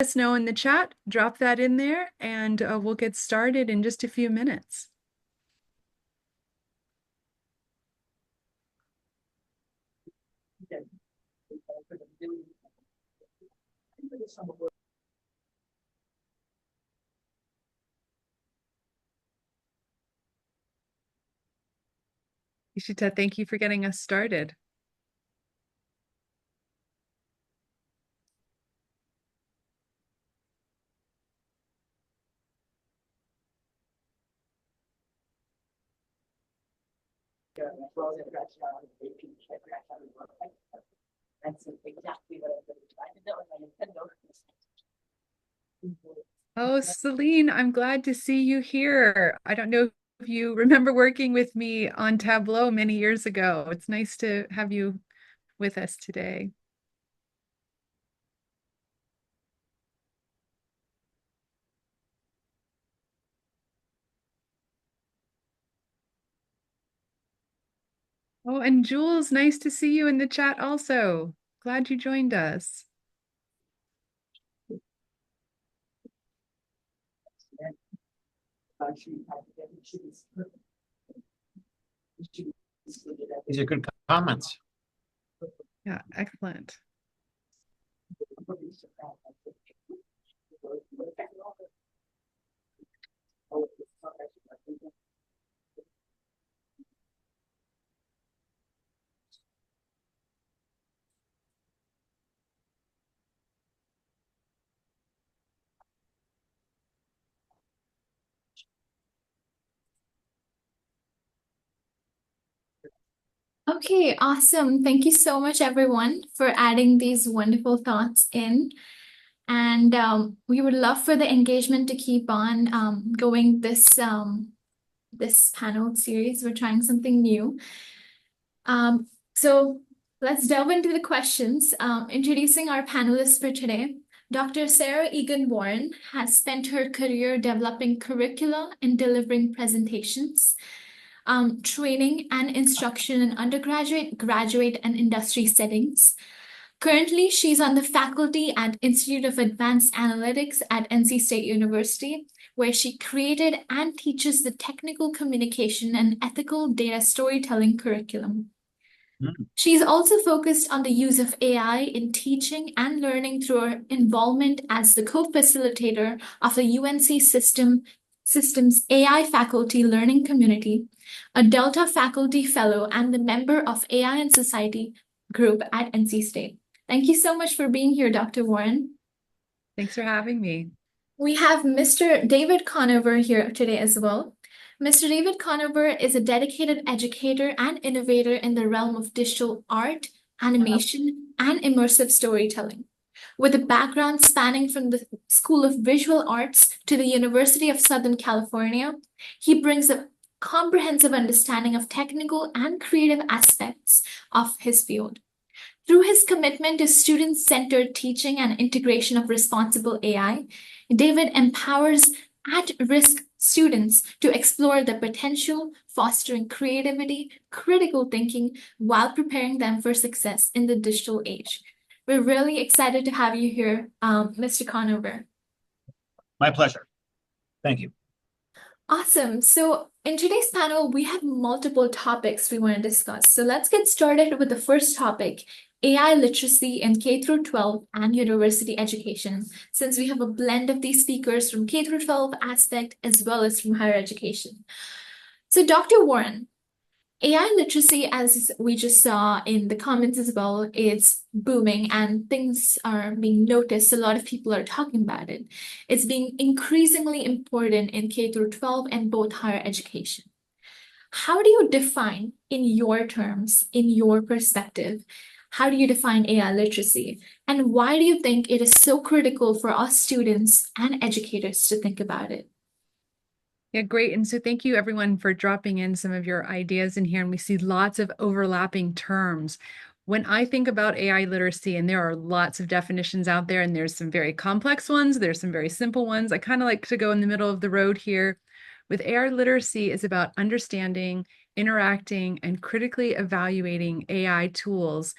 us know in the chat, drop that in there, and we'll get started in just a few minutes. Ishita, thank you for getting us started. That's exactly what I did on my Nintendo. Oh, Celine, I'm glad to see you here. I don't know if you remember working with me on Tableau many years ago. It's nice to have you with us today. Oh, and Jules, nice to see you in the chat also. Glad you joined us. These are good comments. Yeah, excellent. Okay, awesome. Thank you so much, everyone, for adding these wonderful thoughts in. And we would love for the engagement to keep on going this panel series. We're trying something new. So let's delve into the questions. Introducing our panelists for today. Dr. Sarah Egan Warren has spent her career developing curricula and delivering presentations, training and instruction in undergraduate, graduate, and industry settings. Currently, she's on the faculty at Institute of Advanced Analytics at NC State University, where she created and teaches the technical communication and ethical data storytelling curriculum. She's also focused on the use of AI in teaching and learning through her involvement as the co-facilitator of the UNC Systems AI faculty learning community, a Delta faculty fellow, and the member of AI and Society group at NC State. Thank you so much for being here, Dr. Warren. Thanks for having me. We have Mr. David Conover here today as well. Mr. David Conover is a dedicated educator and innovator in the realm of digital art, animation, and immersive storytelling. With a background spanning from the School of Visual Arts to the University of Southern California, he brings a comprehensive understanding of technical and creative aspects of his field. Through his commitment to student-centered teaching and integration of responsible AI, David empowers at-risk students to explore their potential, fostering creativity, critical thinking, while preparing them for success in the digital age. We're really excited to have you here, Mr. Conover. My pleasure. Thank you. Awesome. So in today's panel, we have multiple topics we want to discuss. So let's get started with the first topic, AI literacy in K through 12 and university education, since we have a blend of these speakers from K through 12 aspect as well as from higher education. So Dr. Warren, AI literacy, as we just saw in the comments as well, is booming and things are being noticed. A lot of people are talking about it. It's being increasingly important in K through 12 and both higher education. How do you define, in your terms, in your perspective, how do you define AI literacy? And why do you think it is so critical for us students and educators to think about it? Yeah, great. And so thank you everyone for dropping in some of your ideas in here. And we see lots of overlapping terms. When I think about AI literacy, and there are lots of definitions out there, and there's some very complex ones, there's some very simple ones. I kind of like to go in the middle of the road here. With AI literacy is about understanding, interacting, and critically evaluating AI tools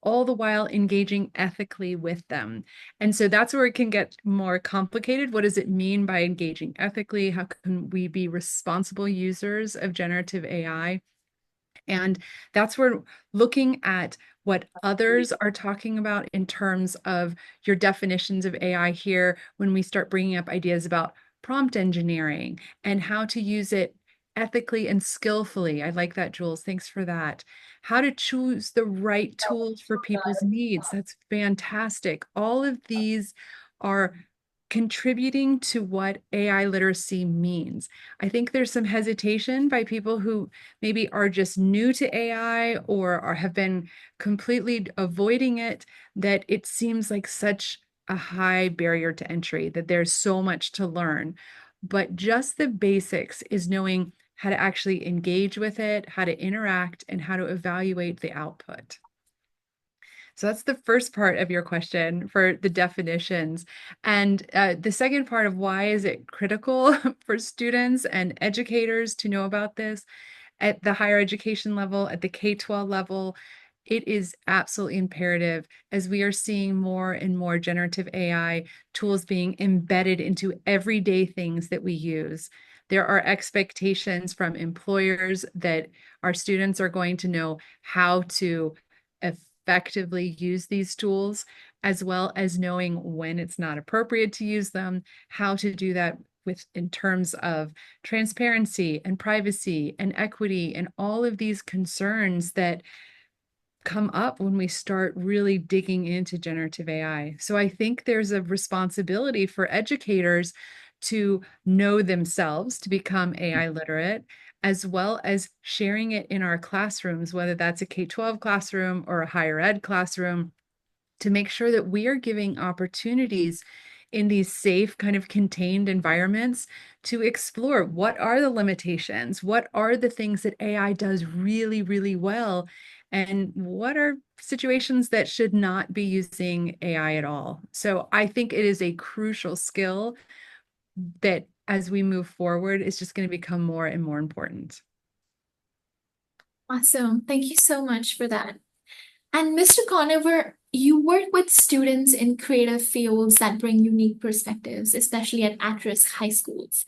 all the while engaging ethically with them. And so that's where it can get more complicated. What does it mean by engaging ethically? How can we be responsible users of generative AI? And that's where looking at what others are talking about in terms of your definitions of AI here, when we start bringing up ideas about prompt engineering and how to use it ethically and skillfully. I like that, Jules. Thanks for that. How to choose the right tools for people's needs. That's fantastic. All of these are contributing to what AI literacy means. I think there's some hesitation by people who maybe are just new to AI or have been completely avoiding it, that it seems like such a high barrier to entry, that there's so much to learn. But just the basics is knowing how to actually engage with it, how to interact, and how to evaluate the output. So that's the first part of your question for the definitions. And the second part of why is it critical for students and educators to know about this at the higher education level, at the K-12 level, it is absolutely imperative as we are seeing more and more generative AI tools being embedded into everyday things that we use. There are expectations from employers that our students are going to know how to effectively use these tools, as well as knowing when it's not appropriate to use them, how to do that with in terms of transparency and privacy and equity and all of these concerns that come up when we start really digging into generative AI. So I think there's a responsibility for educators to know themselves, to become AI literate, as well as sharing it in our classrooms, whether that's a K-12 classroom or a higher ed classroom, to make sure that we are giving opportunities in these safe, kind of contained environments to explore what are the limitations, what are the things that AI does really, really well, and what are situations that should not be using AI at all. So I think it is a crucial skill that as we move forward, is just going to become more and more important. Awesome. Thank you so much for that. And Mr. Conover, you work with students in creative fields that bring unique perspectives, especially at-risk high schools.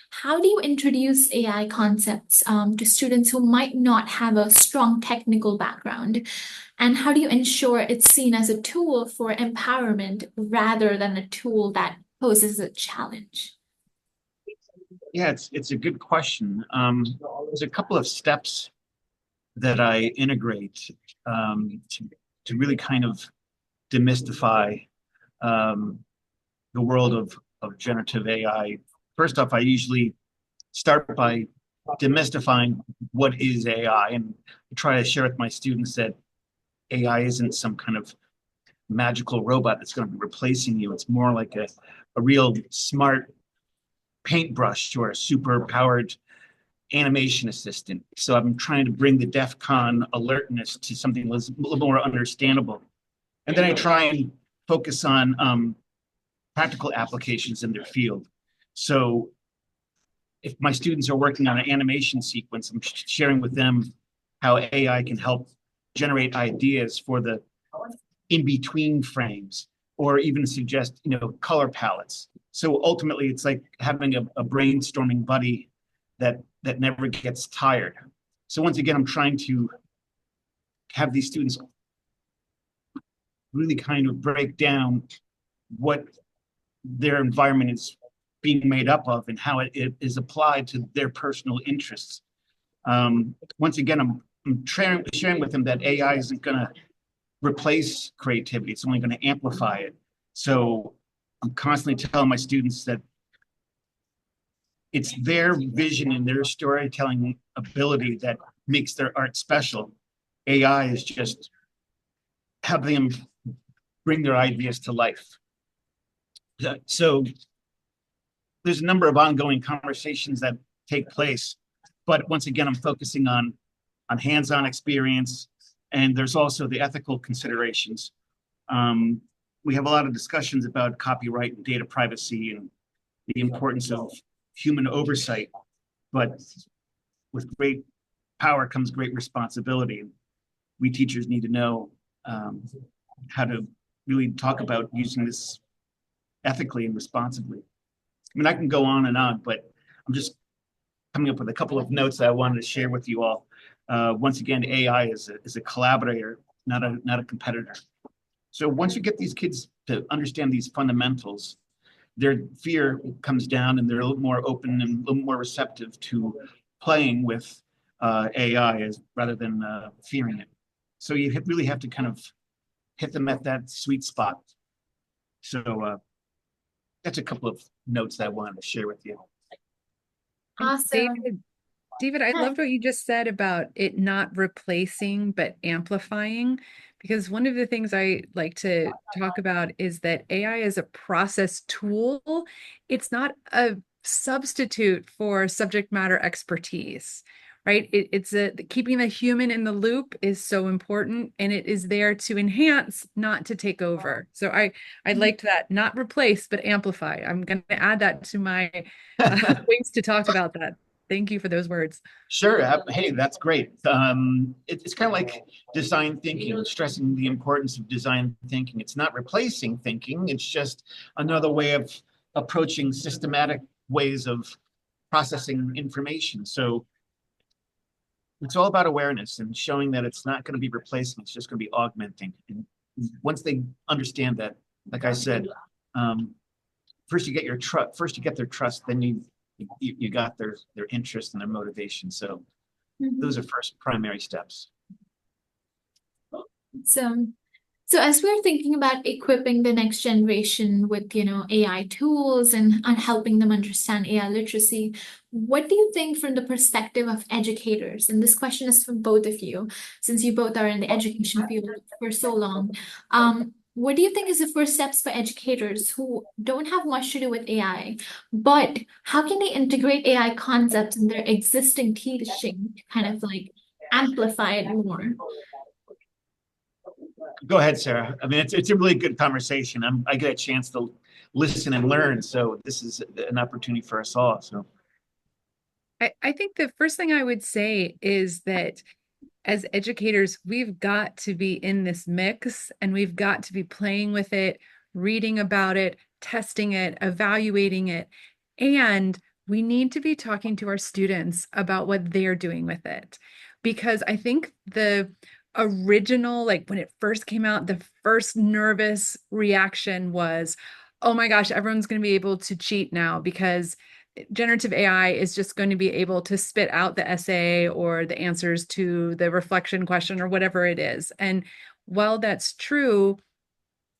How do you introduce AI concepts to students who might not have a strong technical background? And how do you ensure it's seen as a tool for empowerment rather than a tool that poses a challenge? Yeah, it's a good question. There's a couple of steps that I integrate to really kind of demystify the world of generative AI. First off, I usually start by demystifying what is AI and try to share with my students that AI isn't some kind of magical robot that's going to be replacing you. It's more like a real smart paintbrush or a super powered animation assistant. So I'm trying to bring the DEF CON alertness to something a little more understandable. And then I try and focus on practical applications in their field. So if my students are working on an animation sequence, I'm sharing with them how AI can help generate ideas for the in-between frames, or even suggest, color palettes. So ultimately, it's like having a brainstorming buddy that never gets tired. So once again, I'm trying to have these students really kind of break down what their environment is being made up of and how it is applied to their personal interests. Once again, I'm sharing with them that AI isn't going to replace creativity. It's only going to amplify it. So I'm constantly telling my students that it's their vision and their storytelling ability that makes their art special. AI is just having them bring their ideas to life. So there's a number of ongoing conversations that take place, but once again, I'm focusing on hands-on experience, and there's also the ethical considerations. We have a lot of discussions about copyright and data privacy and the importance of human oversight, but with great power comes great responsibility. We teachers need to know um, how to really talk about using this ethically and responsibly. I mean, I can go on and on, but I'm just coming up with a couple of notes that I wanted to share with you all. Once again, AI is a collaborator, not a competitor. So once you get these kids to understand these fundamentals, their fear comes down and they're a little more open and a little more receptive to playing with AI rather than fearing it. So you really have to kind of hit them at that sweet spot. So that's a couple of notes that I wanted to share with you. And Awesome. David, I Yeah. loved what you just said about it not replacing, but amplifying. Because one of the things I like to talk about is that AI is a process tool. It's not a substitute for subject matter expertise, right? It's keeping the human in the loop is so important, and it is there to enhance, not to take over. So I liked that, not replace, but amplify. I'm going to add that to my ways to talk about that. Thank you for those words. Sure. Hey, that's great. It's kind of like design thinking, stressing the importance of design thinking. It's not replacing thinking. It's just another way of approaching systematic ways of processing information. So it's all about awareness and showing that it's not going to be replacing. It's just going to be augmenting. And once they understand that, like I said, first you get your trust. First you get their trust. Then you got their interest and their motivation. So those are first primary steps. So, so as we're thinking about equipping the next generation with, AI tools and helping them understand AI literacy, what do you think from the perspective of educators? And this question is for both of you, since you both are in the education field for so long. What do you think is the first steps for educators who don't have much to do with AI, but how can they integrate AI concepts in their existing teaching to kind of like amplify it more? Go ahead, Sarah. I mean, it's a really good conversation. I get a chance to listen and learn. So this is an opportunity for us all. So I think the first thing I would say is that as educators, we've got to be in this mix and we've got to be playing with it, reading about it, testing it, evaluating it. And we need to be talking to our students about what they're doing with it. Because I think the original, like when it first came out, the first nervous reaction was, oh my gosh, everyone's going to be able to cheat now because generative AI is just going to be able to spit out the essay or the answers to the reflection question or whatever it is. And while that's true,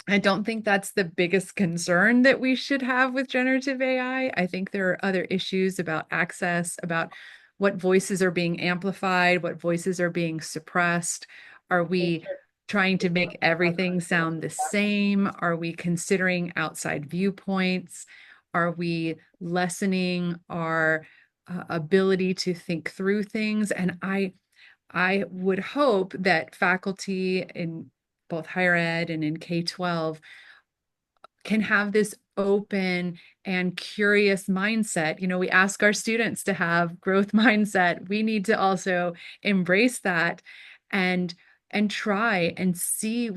I don't think that's the biggest concern that we should have with generative AI. I think there are other issues about access, about what voices are being amplified, what voices are being suppressed. Are we trying to make everything sound the same? Are we considering outside viewpoints? Are we lessening our ability to think through things? And I would hope that faculty in both higher ed and in K-12 can have this open and curious mindset. We ask our students to have growth mindset. We need to also embrace that and try and see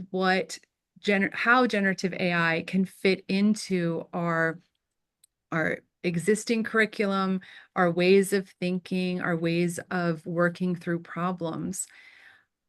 how generative AI can fit into our existing curriculum, our ways of thinking, our ways of working through problems.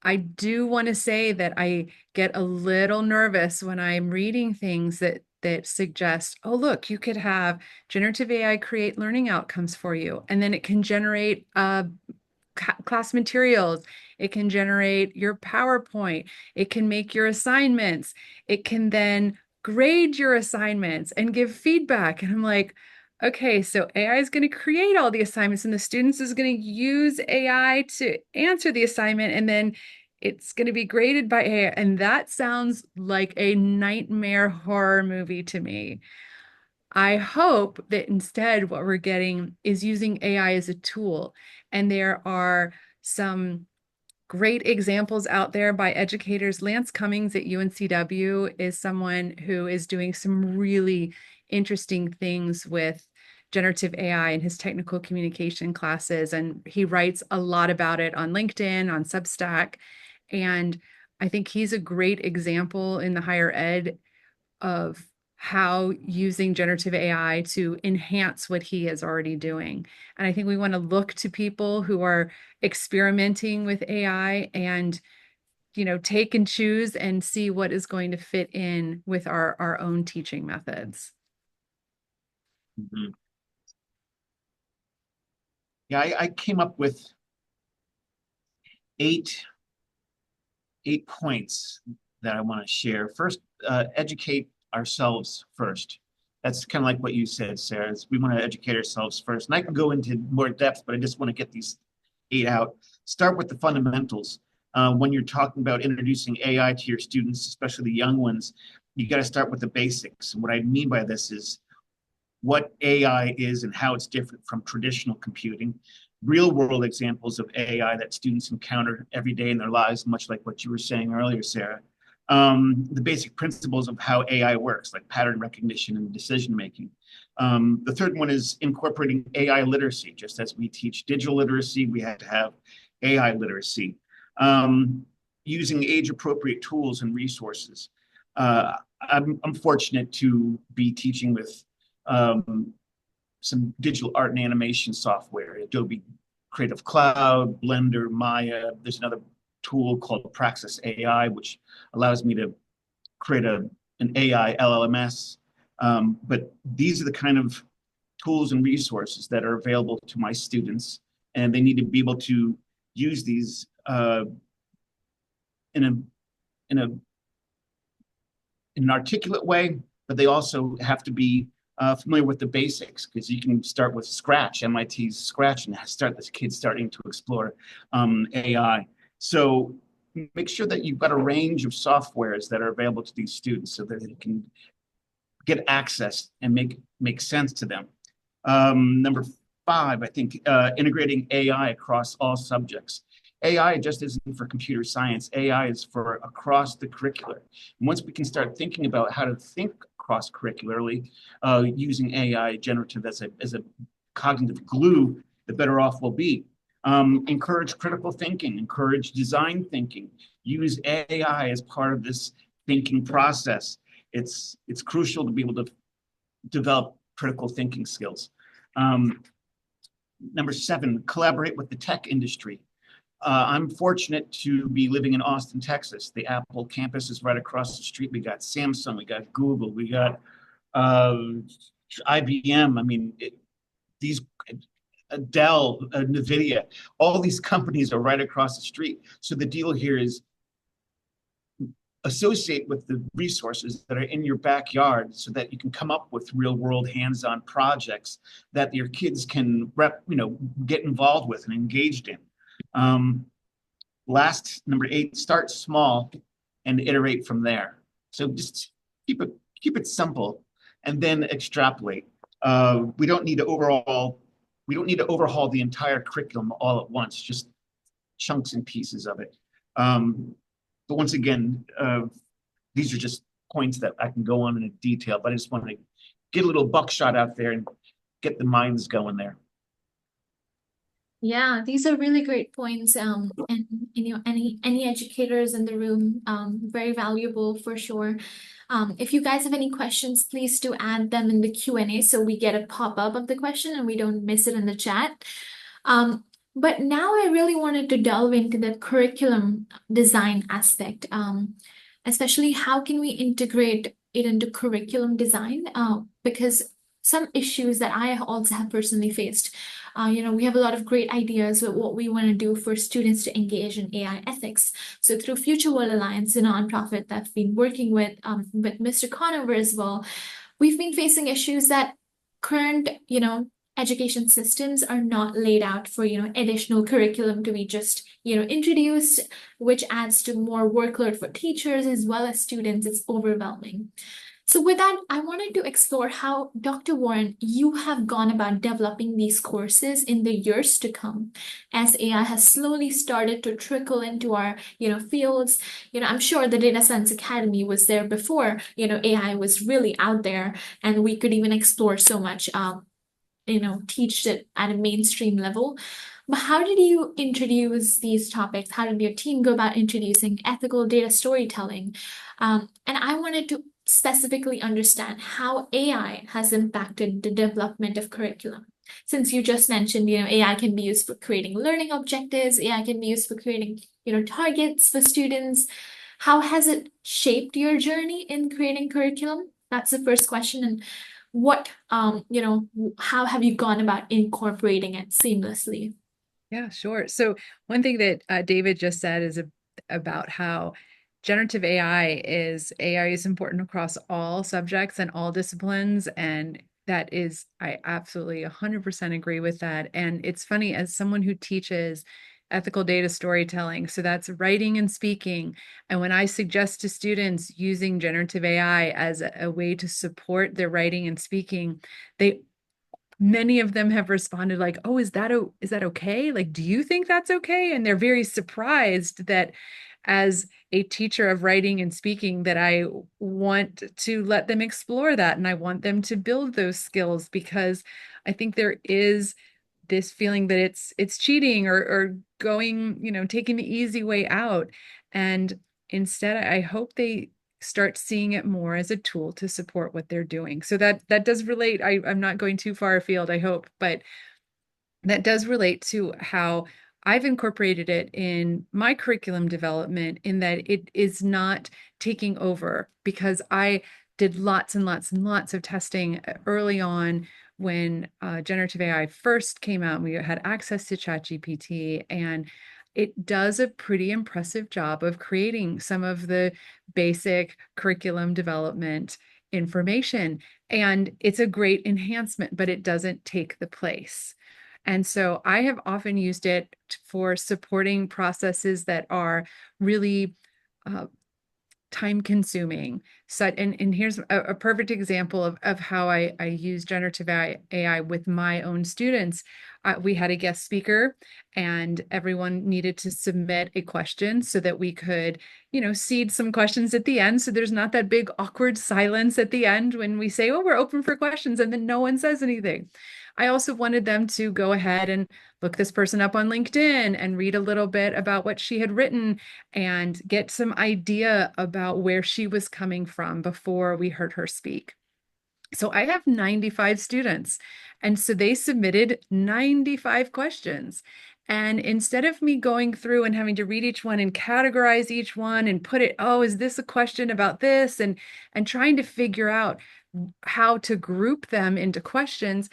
I do want to say that I get a little nervous when I'm reading things that suggest, oh, look, you could have generative AI create learning outcomes for you, and then it can generate class materials. It can generate your PowerPoint. It can make your assignments. It can then grade your assignments and give feedback. And I'm like, okay, so AI is going to create all the assignments and the students is going to use AI to answer the assignment and then it's going to be graded by AI. And that sounds like a nightmare horror movie to me. I hope that instead what we're getting is using AI as a tool. And there are some great examples out there by educators. Lance Cummings at UNCW is someone who is doing some really interesting things with generative AI in his technical communication classes. And he writes a lot about it on LinkedIn, on Substack. And I think he's a great example in the higher ed of how using generative AI to enhance what he is already doing. And I think we want to look to people who are experimenting with AI and take and choose and see what is going to fit in with our own teaching methods. Mhm. Yeah, I came up with eight points that I want to share. First, educate ourselves first. That's kind of like what you said, Sarah. Is we want to educate ourselves first. And I can go into more depth, but I just want to get these eight out. Start with the fundamentals. When you're talking about introducing AI to your students, especially the young ones, you got to start with the basics. And what I mean by this is what AI is and how it's different from traditional computing, real world examples of AI that students encounter every day in their lives, much like what you were saying earlier, Sarah. The basic principles of how AI works, like pattern recognition and decision making. The third one is incorporating AI literacy. Just as we teach digital literacy, we had to have AI literacy. Using age appropriate tools and resources. I'm fortunate to be teaching with some digital art and animation software, Adobe Creative Cloud, Blender, Maya. There's another tool called Praxis AI, which allows me to create an AI LLMS. But these are the kind of tools and resources that are available to my students, and they need to be able to use these in an articulate way, but they also have to be familiar with the basics, because you can start with Scratch, MIT's Scratch, and start this kid starting to explore AI. So make sure that you've got a range of softwares that are available to these students so that they can get access and make sense to them. Number 5, I think integrating AI across all subjects. AI just isn't for computer science. AI is for across the curricular. And once we can start thinking about how to think cross curricularly, using AI generative as a cognitive glue, the better off we'll be. Encourage critical thinking, encourage design thinking, use AI as part of this thinking process. It's crucial to be able to develop critical thinking skills. Number 7, collaborate with the tech industry. I'm fortunate to be living in Austin, Texas. The Apple campus is right across the street. We got Samsung, we got Google, we got IBM. I mean, these Dell, NVIDIA, all these companies are right across the street. So the deal here is associate with the resources that are in your backyard so that you can come up with real world hands-on projects that your kids can get involved with and engaged in. Last, number 8, start small and iterate from there. So just keep it simple and then extrapolate. We don't need to overhaul the entire curriculum all at once, just chunks and pieces of it. But once again, these are just points that I can go on in detail, but I just want to get a little buckshot out there and get the minds going there. Yeah, these are really great points. And any educators in the room, very valuable for sure. If you guys have any questions, please do add them in the Q&A so we get a pop-up of the question and we don't miss it in the chat. But now I really wanted to delve into the curriculum design aspect, especially how can we integrate it into curriculum design? Because some issues that I also have personally faced. We have a lot of great ideas of what we want to do for students to engage in AI ethics. So through Future World Alliance, a nonprofit that I've been working with Mr. Conover as well, we've been facing issues that current, education systems are not laid out for, additional curriculum to be just, introduced, which adds to more workload for teachers as well as students. It's overwhelming. So with that, I wanted to explore how, Dr. Warren, you have gone about developing these courses in the years to come as AI has slowly started to trickle into our, fields. I'm sure the Data Science Academy was there before, AI was really out there and we could even explore so much teach it at a mainstream level. But how did you introduce these topics? How did your team go about introducing ethical data storytelling? And I wanted to specifically understand how AI has impacted the development of curriculum. Since you just mentioned, AI can be used for creating learning objectives, AI can be used for creating, targets for students. How has it shaped your journey in creating curriculum? That's the first question. And how have you gone about incorporating it seamlessly? Yeah, sure. So one thing that David just said is about how generative AI is important across all subjects and all disciplines. And that is, I absolutely 100% agree with that. And it's funny, as someone who teaches ethical data storytelling, so that's writing and speaking. And when I suggest to students using generative AI as a way to support their writing and speaking, they many of them have responded like, "Oh, is that okay? Like, do you think that's okay?" And they're very surprised that as a teacher of writing and speaking that I want to let them explore that and I want them to build those skills because I think there is this feeling that it's cheating or going, taking the easy way out. And instead, I hope they start seeing it more as a tool to support what they're doing. So that does relate. I'm not going too far afield, I hope, but that does relate to how I've incorporated it in my curriculum development in that it is not taking over because I did lots and lots and lots of testing early on when generative AI first came out and we had access to ChatGPT, and it does a pretty impressive job of creating some of the basic curriculum development information. And it's a great enhancement, but it doesn't take the place. And so I have often used it for supporting processes that are really uh, time consuming. So, and here's a perfect example of how I use generative AI with my own students. We had a guest speaker and everyone needed to submit a question so that we could, seed some questions at the end. So there's not that big awkward silence at the end when we say, oh, we're open for questions, and then no one says anything. I also wanted them to go ahead and look this person up on LinkedIn and read a little bit about what she had written and get some idea about where she was coming from before we heard her speak. So I have 95 students. And so they submitted 95 questions. And instead of me going through and having to read each one and categorize each one and put it, oh, is this a question about this? And trying to figure out how to group them into questions,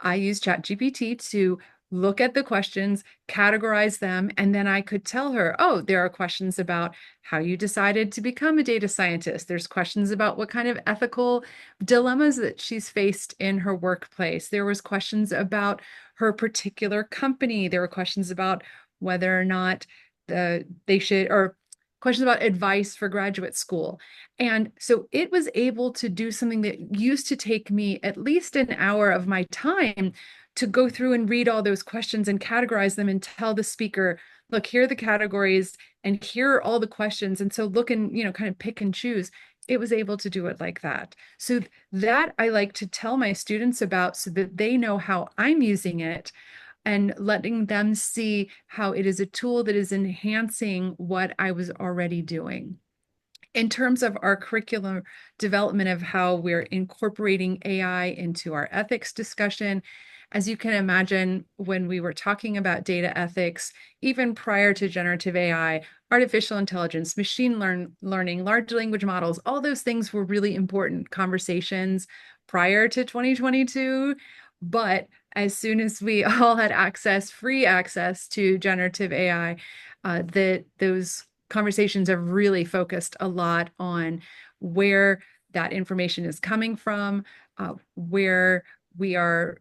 I use ChatGPT to look at the questions, categorize them, and then I could tell her, oh, there are questions about how you decided to become a data scientist. There's questions about what kind of ethical dilemmas that she's faced in her workplace. There was questions about her particular company. There were questions about whether or not they should, or questions about advice for graduate school. And so it was able to do something that used to take me at least an hour of my time to go through and read all those questions and categorize them and tell the speaker, look, here are the categories and here are all the questions. And so look and, kind of pick and choose. It was able to do it like that. So that I like to tell my students about so that they know how I'm using it and letting them see how it is a tool that is enhancing what I was already doing. In terms of our curriculum development of how we're incorporating AI into our ethics discussion, as you can imagine, when we were talking about data ethics, even prior to generative AI, artificial intelligence, learning, large language models, all those things were really important conversations prior to 2022. But as soon as we all had free access to generative AI, those conversations have really focused a lot on where that information is coming from, where we are,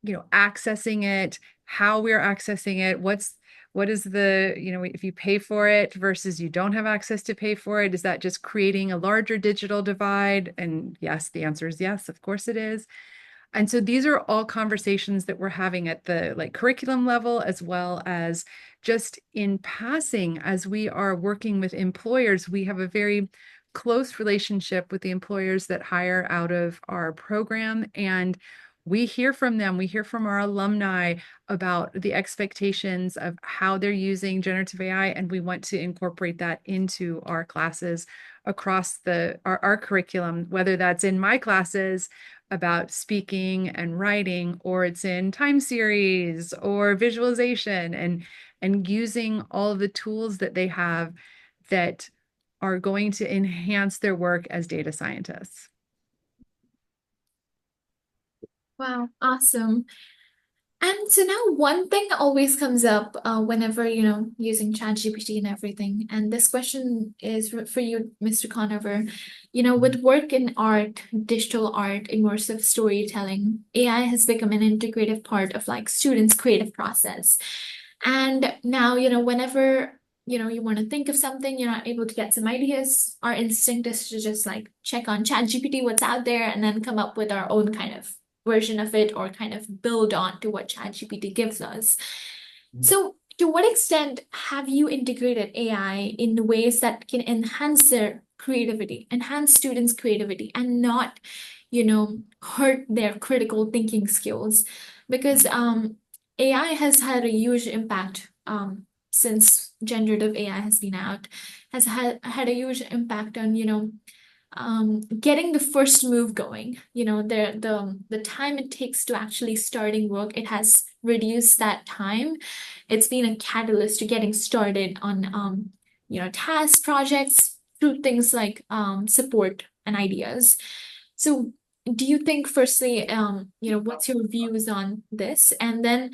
accessing it, how we're accessing it, what is the, if you pay for it versus you don't have access to pay for it, is that just creating a larger digital divide? And yes, the answer is yes, of course it is. And so these are all conversations that we're having at the curriculum level, as well as just in passing as we are working with employers. We have a very close relationship with the employers that hire out of our program. And we hear from them, we hear from our alumni about the expectations of how they're using generative AI, and we want to incorporate that into our classes across our curriculum, whether that's in my classes about speaking and writing, or it's in time series or visualization, and using all of the tools that they have that are going to enhance their work as data scientists. Wow, awesome. And so now one thing always comes up whenever, using ChatGPT and everything. And this question is for you, Mr. Conover. With work in art, digital art, immersive storytelling, AI has become an integrative part of like students' creative process. And now, whenever, you want to think of something, you're not able to get some ideas, our instinct is to just like check on ChatGPT, what's out there, and then come up with our own kind of version of it or kind of build on to what ChatGPT gives us. So, to what extent have you integrated AI in ways that can enhance their creativity, enhance students' creativity, and not, hurt their critical thinking skills? Because AI has had a huge impact since generative AI has been out, has had a huge impact on, getting the first move going. The time it takes to actually starting work, it has reduced that time. It's been a catalyst to getting started on task projects through things like support and ideas. So do you think firstly, what's your views on this? And then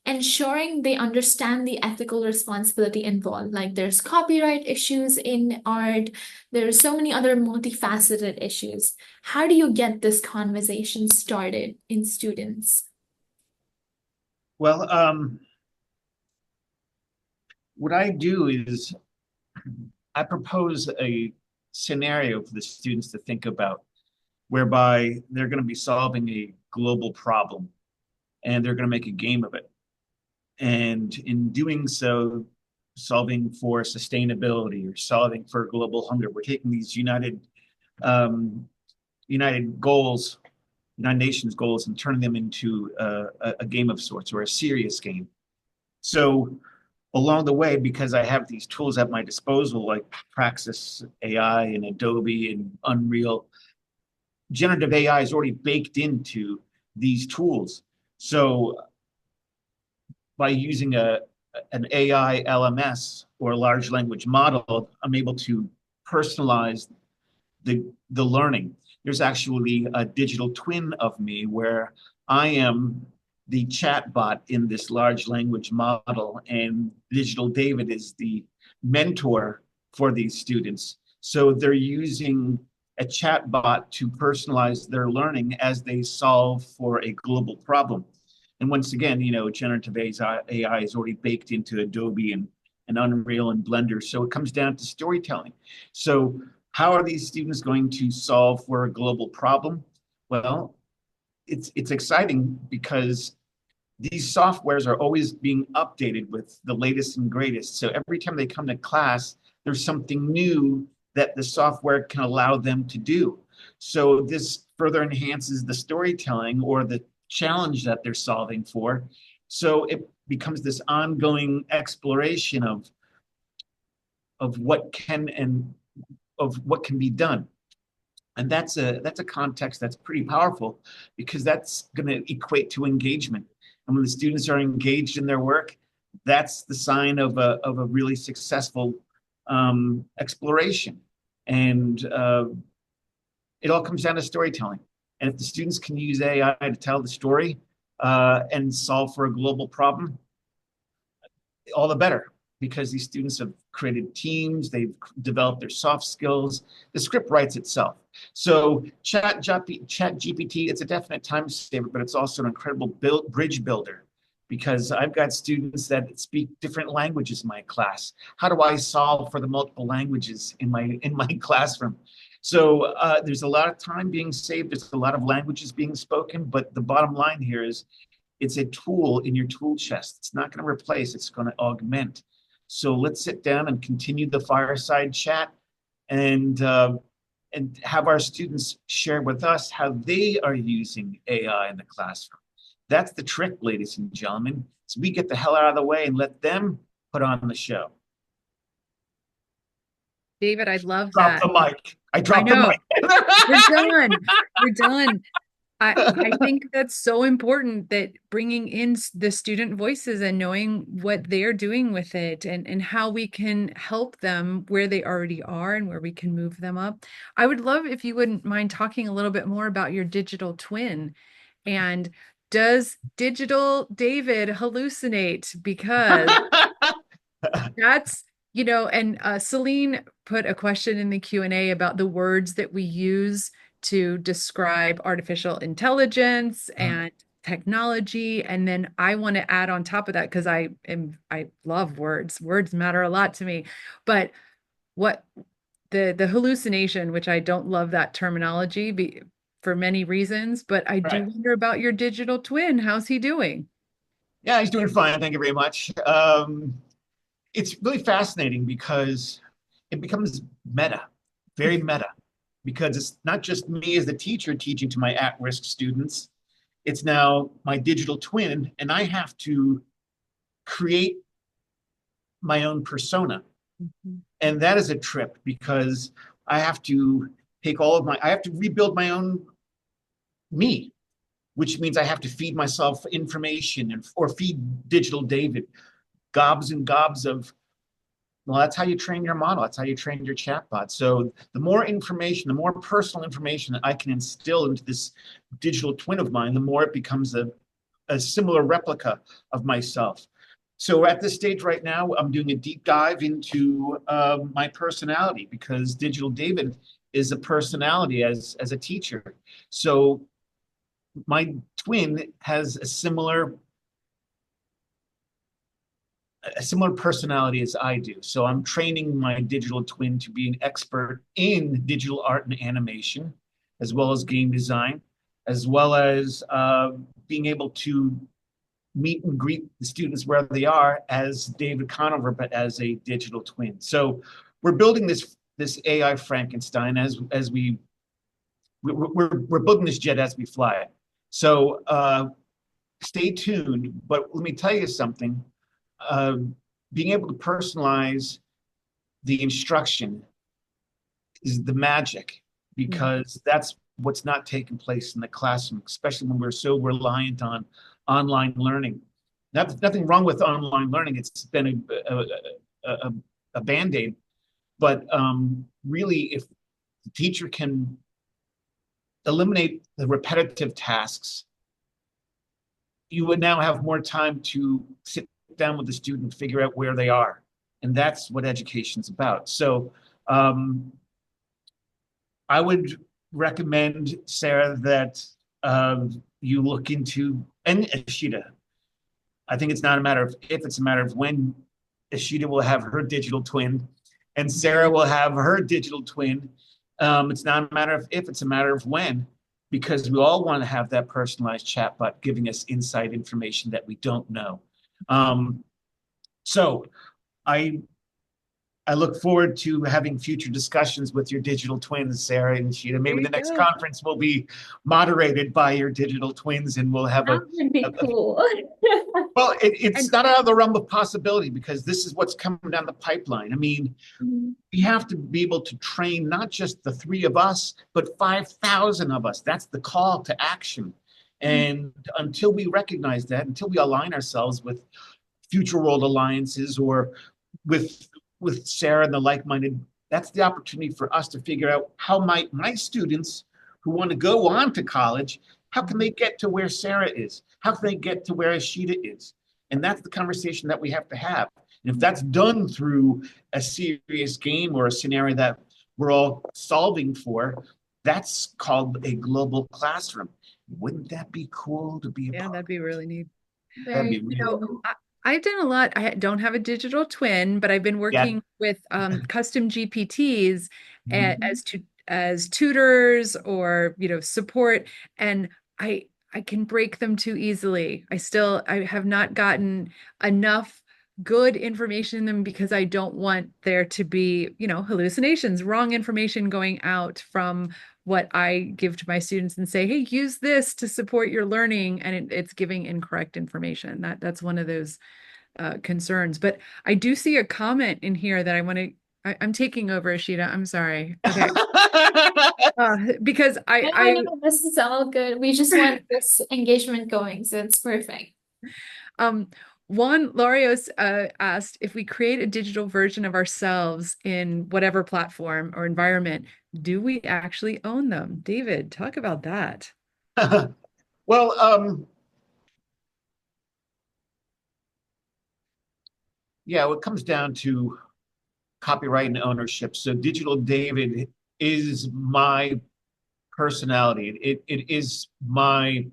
ensuring they understand the ethical responsibility involved. Like there's copyright issues in art, there's so many other multifaceted issues. How do you get this conversation started in students? Well, what I do is I propose a scenario for the students to think about, whereby they're going to be solving a global problem and they're going to make a game of it. And in doing so, solving for sustainability or solving for global hunger, we're taking these United goals, United Nations goals, and turning them into a game of sorts, or a serious game. So along the way, because I have these tools at my disposal, like Praxis AI and Adobe and Unreal, generative AI is already baked into these tools. So by using an AI LMS, or a large language model, I'm able to personalize the learning. There's actually a digital twin of me where I am the chatbot in this large language model, and Digital David is the mentor for these students. So they're using a chatbot to personalize their learning as they solve for a global problem. And once again, generative AI is already baked into Adobe and Unreal and Blender. So it comes down to storytelling. So how are these students going to solve for a global problem? Well, it's exciting because these softwares are always being updated with the latest and greatest. So every time they come to class, there's something new that the software can allow them to do. So this further enhances the storytelling or the challenge that they're solving for. So it becomes this ongoing exploration of what can be done. And that's a context that's pretty powerful, because that's going to equate to engagement. And when the students are engaged in their work, that's the sign of a really successful exploration. And it all comes down to storytelling. And if the students can use AI to tell the story and solve for a global problem, all the better, because these students have created teams, they've developed their soft skills. The script writes itself. So ChatGPT, it's a definite time saver, but it's also an incredible bridge builder, because I've got students that speak different languages in my class. How do I solve for the multiple languages in my classroom? So there's a lot of time being saved. There's a lot of languages being spoken, but the bottom line here is it's a tool in your tool chest. It's not going to replace, it's going to augment. So let's sit down and continue the fireside chat and and have our students share with us how they are using AI in the classroom. That's the trick, ladies and gentlemen. So we get the hell out of the way and let them put on the show. David, I love Drop that. the mic. I I dropped the know. mic. We're done. We're done. I think that's so important, that bringing in the student voices and knowing what they're doing with it, and how we can help them where they already are and where we can move them up. I would love if you wouldn't mind talking a little bit more about your digital twin, and does digital David hallucinate? Because that's, and Celine put a question in the Q&A about the words that we use to describe artificial intelligence and technology. And then I want to add on top of that, because I love words. Words matter a lot to me. But what the hallucination, which I don't love that terminology for many reasons, but I do Right. wonder about your digital twin. How's he doing? Yeah, he's doing fine. Thank you very much. It's really fascinating because it becomes meta, very meta, because it's not just me as the teacher teaching to my at-risk students. It's now my digital twin, and I have to create my own persona. Mhm. And that is a trip because I have to I have to rebuild my own me, which means I have to feed myself information or feed digital David gobs and gobs of, well, that's how you train your model. That's how you train your chatbot. So the more information, the more personal information that I can instill into this digital twin of mine, the more it becomes a similar replica of myself. So at this stage right now, I'm doing a deep dive into my personality, because digital David is a personality as a teacher. So my twin has a similar personality as I do. So I'm training my digital twin to be an expert in digital art and animation, as well as game design, as well as being able to meet and greet the students where they are as David Conover, but as a digital twin. So we're building this AI Frankenstein as we're building this jet as we fly it. So stay tuned. But let me tell you something. Uh, Being able to personalize the instruction is the magic, because that's what's not taking place in the classroom, especially when we're so reliant on online learning. Nothing wrong with online learning. It's been a band-aid, but really, if the teacher can eliminate the repetitive tasks, you would now have more time to sit down with the student, figure out where they are. And that's what education's about. So I would recommend, Sarah, that you look into, and Ishita, I think it's not a matter of if, it's a matter of when. Ishita will have her digital twin, and Sarah will have her digital twin. It's not a matter of if, it's a matter of when, because we all want to have that personalized chatbot giving us inside information that we don't know. So I I look forward to having future discussions with your digital twins, Sarah and Sheeta. There Maybe you the next go. conference will be moderated by your digital twins, and we'll have That would be cool. well, it's And not out of the realm of possibility, because this is what's coming down the pipeline. I mean, Mhm. we have to be able to train not just the three of us, but 5,000 of us. That's the call to action. And until we recognize that, until we align ourselves with future world alliances, or with Sarah and the like-minded, that's the opportunity for us to figure out how my students who want to go on to college, how can they get to where Sarah is? How can they get to where Ashita is? And that's the conversation that we have to have. And if that's done through a serious game or a scenario that we're all solving for, that's called a global classroom. Wouldn't that be cool to be a yeah, part that'd be really neat. of? That'd Very be really So cool. I've done a lot. I don't have a digital twin, but I've been Yeah. working with custom GPTs Mhm. as tutors, or support, and I can break them too easily. I have not gotten enough good information in them because I don't want there to be, hallucinations, wrong information going out from what I give to my students and say, hey, use this to support your learning, and it's giving incorrect information. That's one of those concerns. But I do see a comment in here that I want to. I'm taking over, Ishita. I'm sorry. Okay. Because No, this is all good. We just want this engagement going, so it's perfect. Juan Larios asked if we create a digital version of ourselves in whatever platform or environment, do we actually own them? David, talk about that. Well, yeah, it comes down to copyright and ownership. So Digital David is my personality. It is my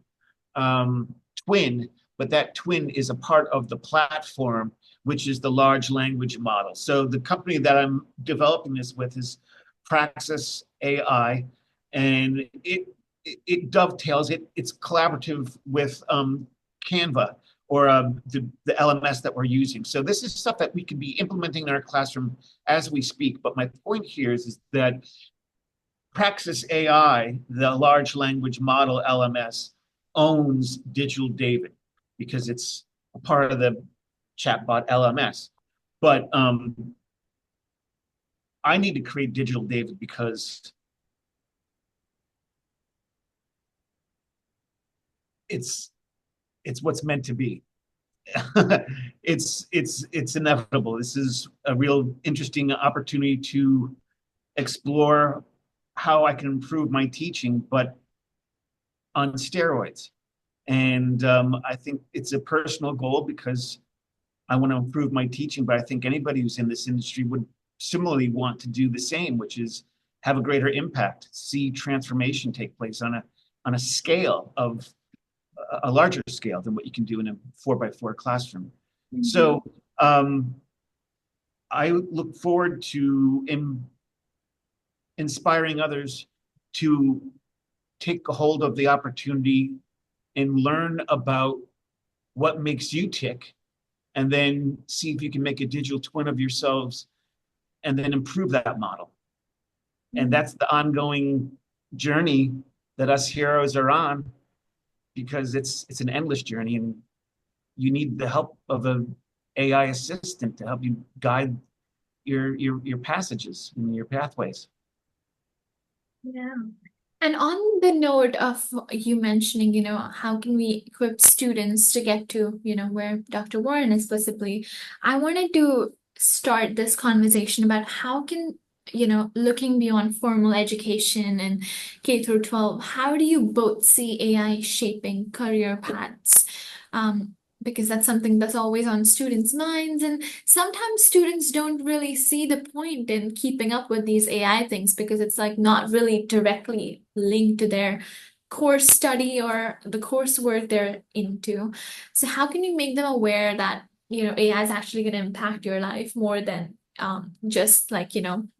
twin, but that twin is a part of the platform, which is the large language model. So the company that I'm developing this with is Praxis AI, and it dovetails. It's collaborative with Canva or the LMS that we're using. So this is stuff that we can be implementing in our classroom as we speak. But my point here is that Praxis AI, the large language model LMS, owns Digital David because it's a part of the chatbot LMS. But I need to create Digital David because it's what's meant to be. It's inevitable. This is a real interesting opportunity to explore how I can improve my teaching, but on steroids. And I think it's a personal goal because I want to improve my teaching, but I think anybody who's in this industry would similarly want to do the same, which is have a greater impact, see transformation take place on a scale of a larger scale than what you can do in a 4x4 classroom. Mm-hmm. So I look forward to inspiring others to take a hold of the opportunity and learn about what makes you tick, and then see if you can make a digital twin of yourselves and then improve that model. Mm-hmm. And that's the ongoing journey that us heroes are on, because it's an endless journey, and you need the help of an AI assistant to help you guide your passages and your pathways. Yeah. And on the note of you mentioning, how can we equip students to get to, where Dr. Warren is specifically, I wanted to start this conversation about how can, looking beyond formal education and K through 12, how do you both see AI shaping career paths? Because that's something that's always on students' minds. And sometimes students don't really see the point in keeping up with these AI things because it's like not really directly linked to their course study or the coursework they're into. So how can you make them aware that, AI is actually going to impact your life more than just like,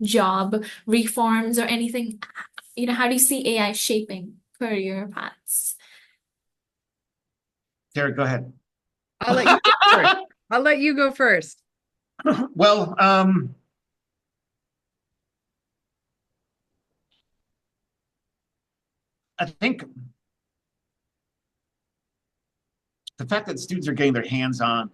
job reforms or anything? How do you see AI shaping career paths? Derek, go ahead. I'll let you go first. I'll let you go first. Well, I think the fact that students are getting their hands on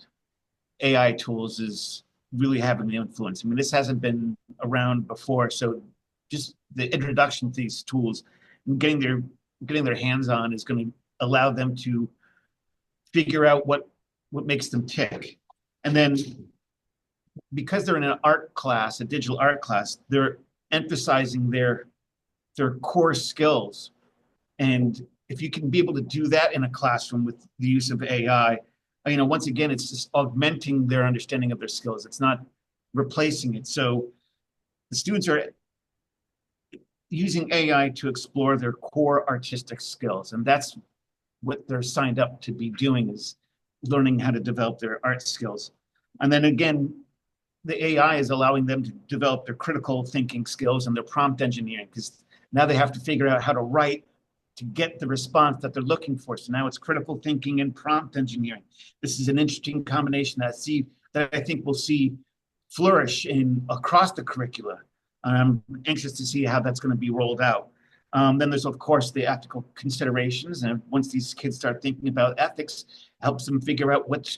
AI tools is really having an influence. I mean, this hasn't been around before, so just the introduction to these tools and getting their hands on is going to allow them to figure out what makes them tick. And then because they're in an art class, a digital art class, they're emphasizing their core skills. And if you can be able to do that in a classroom with the use of AI, once again, it's just augmenting their understanding of their skills. It's not replacing it. So the students are using AI to explore their core artistic skills. And that's what they're signed up to be doing, is learning how to develop their art skills. And then again, the AI is allowing them to develop their critical thinking skills and their prompt engineering, because now they have to figure out how to write to get the response that they're looking for. So now it's critical thinking and prompt engineering. This is an interesting combination that I see that I think we'll see flourish in across the curricula. I'm anxious to see how that's going to be rolled out. Then there's, of course, the ethical considerations. And once these kids start thinking about ethics, helps them figure out what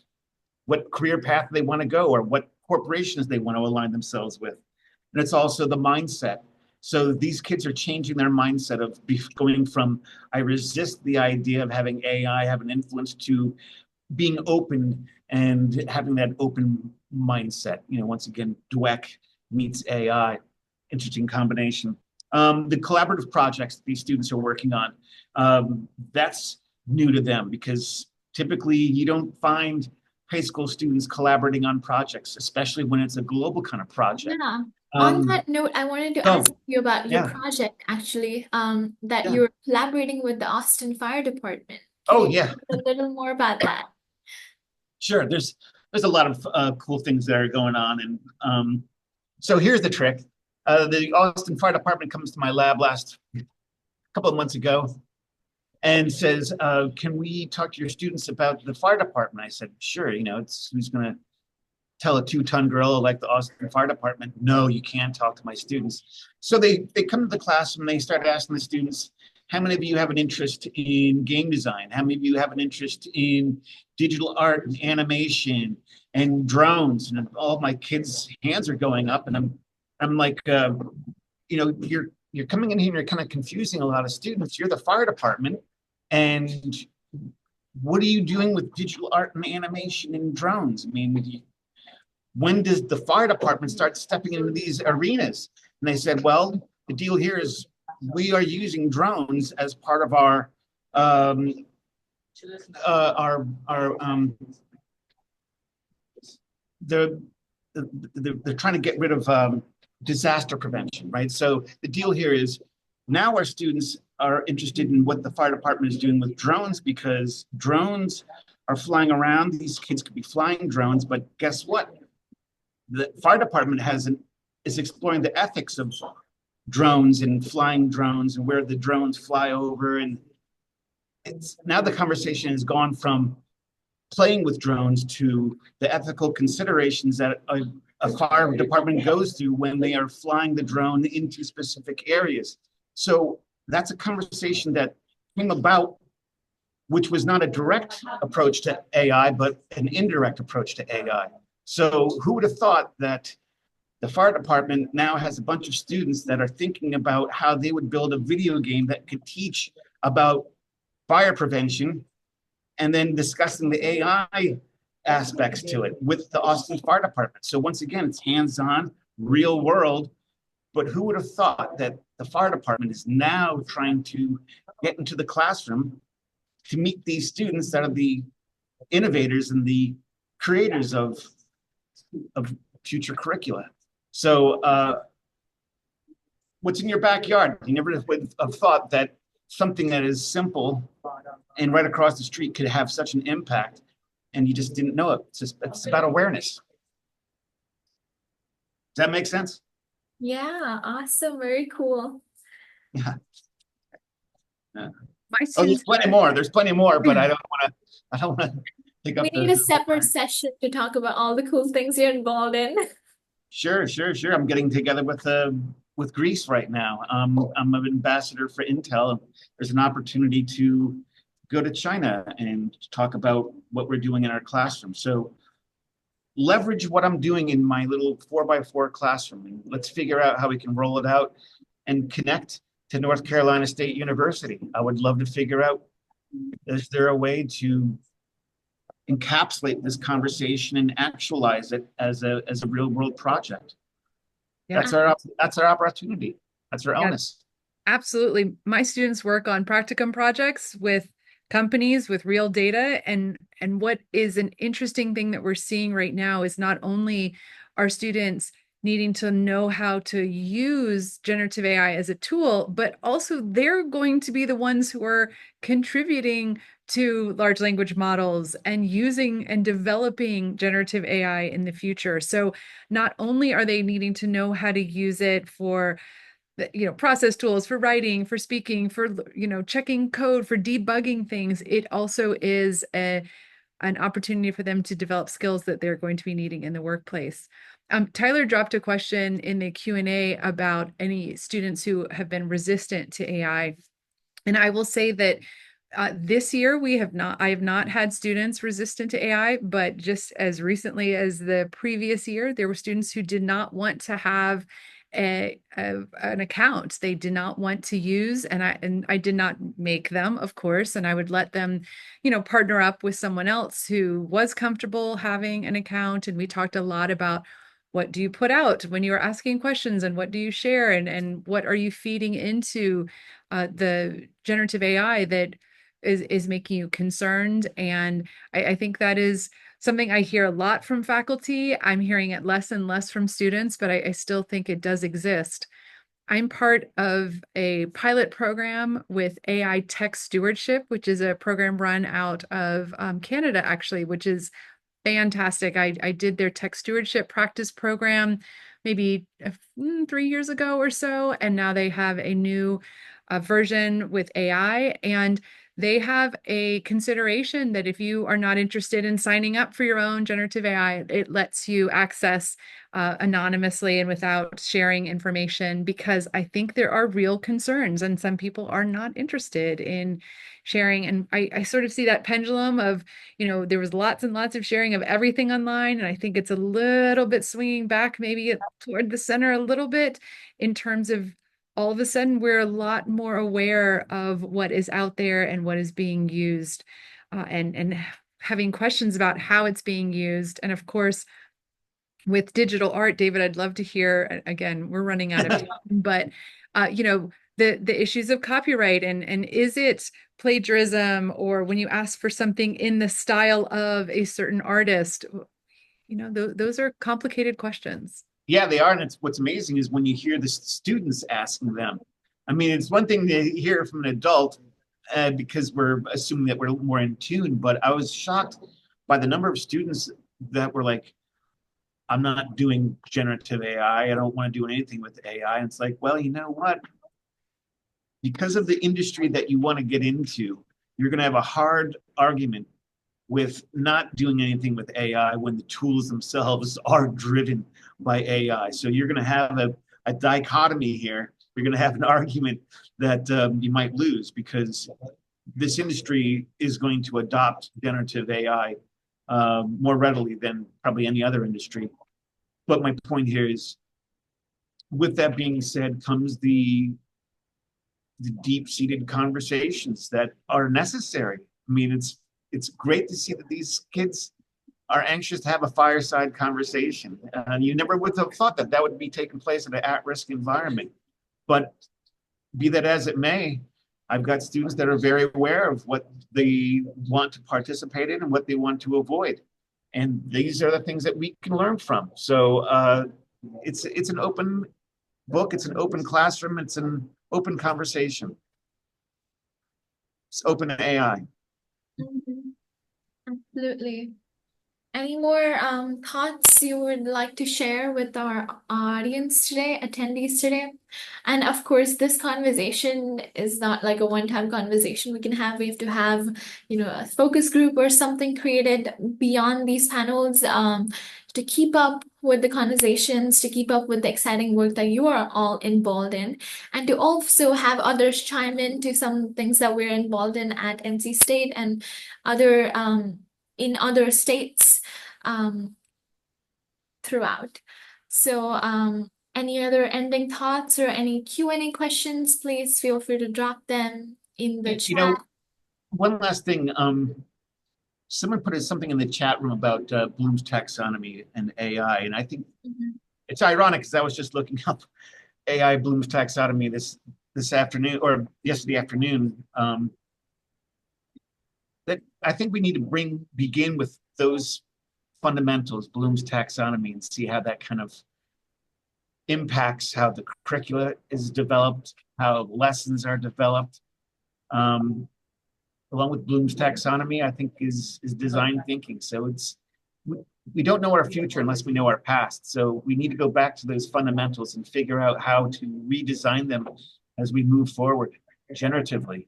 career path they want to go or what corporations they want to align themselves with. And it's also the mindset. So these kids are changing their mindset of going from, I resist the idea of having AI have an influence, to being open and having that open mindset. Once again, Dweck meets AI, interesting combination. The collaborative projects that these students are working on, that's new to them because typically you don't find high school students collaborating on projects, especially when it's a global kind of project. Yeah. On that note, I wanted to ask you about your yeah. project, actually, that Yeah. you're collaborating with the Austin Fire Department. Oh, Can you yeah. talk a little more about that? Sure. There's a lot of cool things that are going on. And so here's the trick. The Austin Fire Department comes to my lab last couple of months ago and says, can we talk to your students about the fire department? I said, sure. It's who's going to tell a 2-ton girl like the Austin Fire Department, no, you can't talk to my students. So they come to the classroom and they start asking the students, how many of you have an interest in game design? How many of you have an interest in digital art and animation and drones? And all of my kids' hands are going up, and I'm like, you're coming in here and you're kind of confusing a lot of students. You're the fire department, and what are you doing with digital art and animation and drones? I mean, when does the fire department start stepping into these arenas? And they said, well, the deal here is we are using drones as part of our they're trying to get rid of disaster prevention, right? So the deal here is now our students are interested in what the fire department is doing with drones, because drones are flying around. These kids could be flying drones, but guess what? The fire department is exploring the ethics of drones and flying drones and where the drones fly over. And it's now the conversation has gone from playing with drones to the ethical considerations that a fire department goes through when they are flying the drone into specific areas. So that's a conversation that came about, which was not a direct approach to AI, but an indirect approach to AI. So who would have thought that the fire department now has a bunch of students that are thinking about how they would build a video game that could teach about fire prevention, and then discussing the AI aspects to it with the Austin Fire Department. So once again, it's hands-on, real world, but who would have thought that the fire department is now trying to get into the classroom to meet these students that are the innovators and the creators of future curricula. So what's in your backyard? You never would have thought that something that is simple and right across the street could have such an impact, and you just didn't know it. It's about awareness. Does that make sense? Yeah, awesome. Very cool. Yeah. Yeah. There's plenty more. There's plenty more, but I don't want to pick up. We need a separate session to talk about all the cool things you're involved in. Sure. I'm getting together with Greece right now. I'm an ambassador for Intel. There's an opportunity to go to China and talk about what we're doing in our classroom. So leverage what I'm doing in my little 4x4 classroom, and let's figure out how we can roll it out and connect to North Carolina State University. I would love to figure out, is there a way to encapsulate this conversation and actualize it as a real world project? Yeah. That's our opportunity. That's our onus. Absolutely. My students work on practicum projects with companies with real data. And what is an interesting thing that we're seeing right now is not only are students needing to know how to use generative AI as a tool, but also they're going to be the ones who are contributing to large language models and using and developing generative AI in the future. So not only are they needing to know how to use it for process tools, for writing, for speaking, for checking code, for debugging things, it also is an opportunity for them to develop skills that they're going to be needing in the workplace. Tyler dropped a question in the Q&A about any students who have been resistant to AI. And I will say that this year I have not had students resistant to AI, but just as recently as the previous year, there were students who did not want to have an account. They did not want to use, and I did not make them, of course, and I would let them, partner up with someone else who was comfortable having an account. And we talked a lot about what do you put out when you are asking questions, and what do you share, and what are you feeding into the generative AI that is making you concerned. And I think that is something I hear a lot from faculty. I'm hearing it less and less from students, but I still think it does exist. I'm part of a pilot program with AI Tech Stewardship, which is a program run out of Canada, actually, which is fantastic. I did their tech stewardship practice program maybe 3 years ago or so, and now they have a new version with AI, and they have a consideration that if you are not interested in signing up for your own generative AI, it lets you access anonymously and without sharing information, because I think there are real concerns and some people are not interested in sharing. And I sort of see that pendulum of, there was lots and lots of sharing of everything online. And I think it's a little bit swinging back, maybe toward the center a little bit, in terms of all of a sudden we're a lot more aware of what is out there and what is being used, and having questions about how it's being used. And of course, with digital art, David, I'd love to hear, again, we're running out of time, but the issues of copyright, and is it plagiarism, or when you ask for something in the style of a certain artist, those are complicated questions. Yeah, they are. And what's amazing is when you hear the students asking them. I mean, it's one thing to hear from an adult because we're assuming that we're more in tune, but I was shocked by the number of students that were like, I'm not doing generative AI. I don't want to do anything with AI. And it's like, well, you know what? Because of the industry that you want to get into, you're going to have a hard argument with not doing anything with AI when the tools themselves are driven by AI. So you're going to have a dichotomy here. You're going to have an argument that you might lose, because this industry is going to adopt generative AI more readily than probably any other industry. But my point here is, with that being said, comes the deep-seated conversations that are necessary. I mean, it's great to see that these kids are anxious to have a fireside conversation. And you never would have thought that would be taking place in an at-risk environment. But be that as it may, I've got students that are very aware of what they want to participate in and what they want to avoid. And these are the things that we can learn from. So it's an open book, it's an open classroom, it's an open conversation. It's open AI. Absolutely. Any more thoughts you would like to share with our audience today, attendees today? And of course, this conversation is not like a one-time conversation we can have. We have to have, a focus group or something created beyond these panels to keep up with the conversations, to keep up with the exciting work that you are all involved in, and to also have others chime in to some things that we're involved in at NC State and other in other states throughout. So any other ending thoughts or any Q&A questions, please feel free to drop them in the chat. One last thing. Someone put something in the chat room about Bloom's taxonomy and AI, and I think it's ironic because I was just looking up AI Bloom's taxonomy this afternoon or yesterday afternoon. That I think we need to begin with those fundamentals, Bloom's taxonomy, and see how that kind of impacts how the curricula is developed, how lessons are developed. Along with Bloom's taxonomy, I think is design thinking. So we don't know our future unless we know our past. So we need to go back to those fundamentals and figure out how to redesign them as we move forward generatively.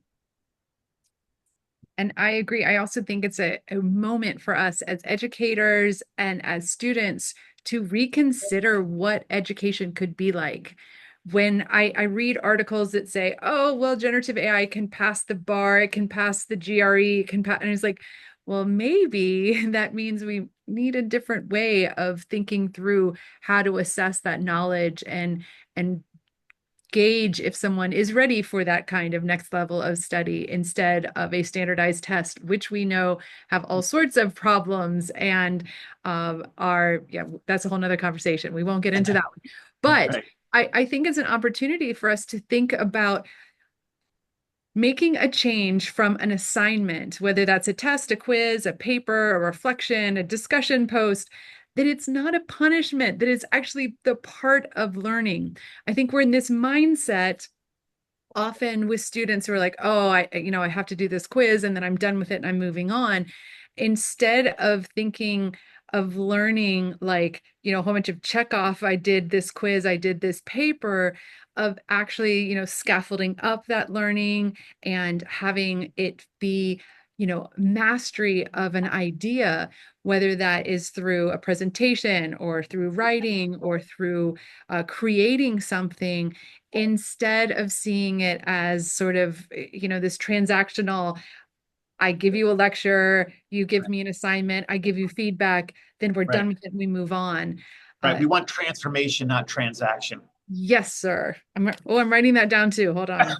And I agree. I also think it's a moment for us as educators and as students to reconsider what education could be like. When I read articles that say, oh, well, generative AI can pass the bar, it can pass the GRE, it can pass, and it's like, well, maybe that means we need a different way of thinking through how to assess that knowledge and gauge if someone is ready for that kind of next level of study instead of a standardized test, which we know have all sorts of problems and yeah, that's a whole nother conversation. We won't get into that one. But Right. I think it's an opportunity for us to think about making a change from an assignment, whether that's a test, a quiz, a paper, a reflection, a discussion post, that it's not a punishment, that it's actually the part of learning. I think we're in this mindset often with students who are like, oh, I have to do this quiz and then I'm done with it and I'm moving on. Instead of thinking of learning like, a whole bunch of check off, I did this quiz, I did this paper, of actually, scaffolding up that learning and having it be, mastery of an idea, whether that is through a presentation or through writing or through creating something, instead of seeing it as sort of, this transactional, I give you a lecture, you give me an assignment, I give you feedback, then we're done Right. with it and we move on. Right. We want transformation, not transaction. Yes, sir. I'm writing that down too. Hold on.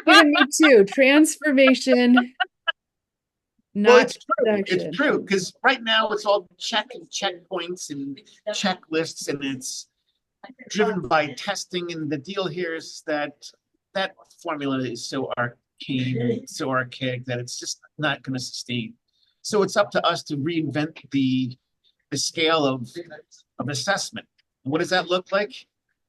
Even me too. Transformation, Well, not it's true. It's transaction. true because right now it's all checkpoints and checklists, and it's driven by testing. And the deal here is that that formula is so arcane, so archaic that it's just not going to sustain. So it's up to us to reinvent the scale of assessment. And what does that look like?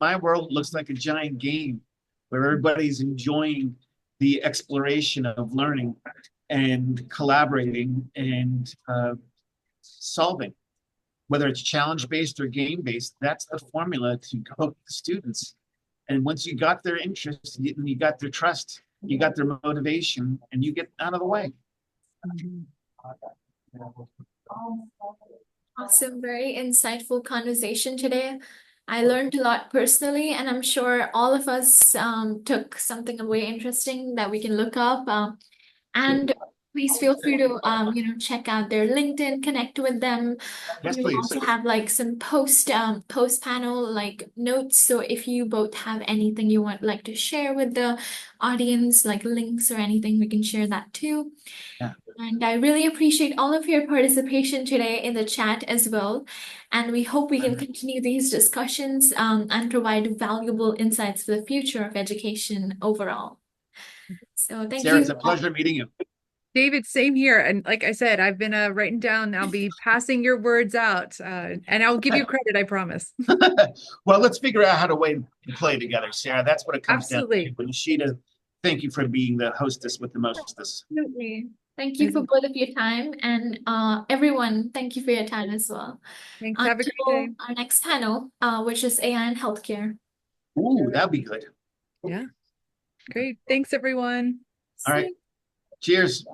My world looks like a giant game where everybody's enjoying the exploration of learning and collaborating and solving. Whether it's challenge based or game based, that's the formula to hook the students. And once you got their interest, you got their trust, you got their motivation, and you get out of the way. Awesome, very insightful conversation today. I learned a lot personally, and I'm sure all of us took something away interesting that we can look up. And please feel free to check out their LinkedIn, connect with them. Yes, We will please. also have like some post panel like notes. So if you both have anything you want like to share with the audience, like links or anything, we can share that too. Yeah. And I really appreciate all of your participation today in the chat as well. And we hope we can continue these discussions and provide valuable insights for the future of education overall. So thank Sarah, you. it's a pleasure meeting you. David, same here. And like I said, I've been writing down, I'll be passing your words out and I'll give you credit, I promise. Well, let's figure out how to play together, Sarah. That's what it comes Absolutely. down to. And Ishita, thank you for being the hostess with the mostess. Absolutely. Thank you for both of your time, and everyone, thank you for your time as well. Thanks. Have a great day. Our next panel, which is AI and healthcare. Ooh, that'd be good. Yeah. Great. Thanks, everyone. All right. Cheers.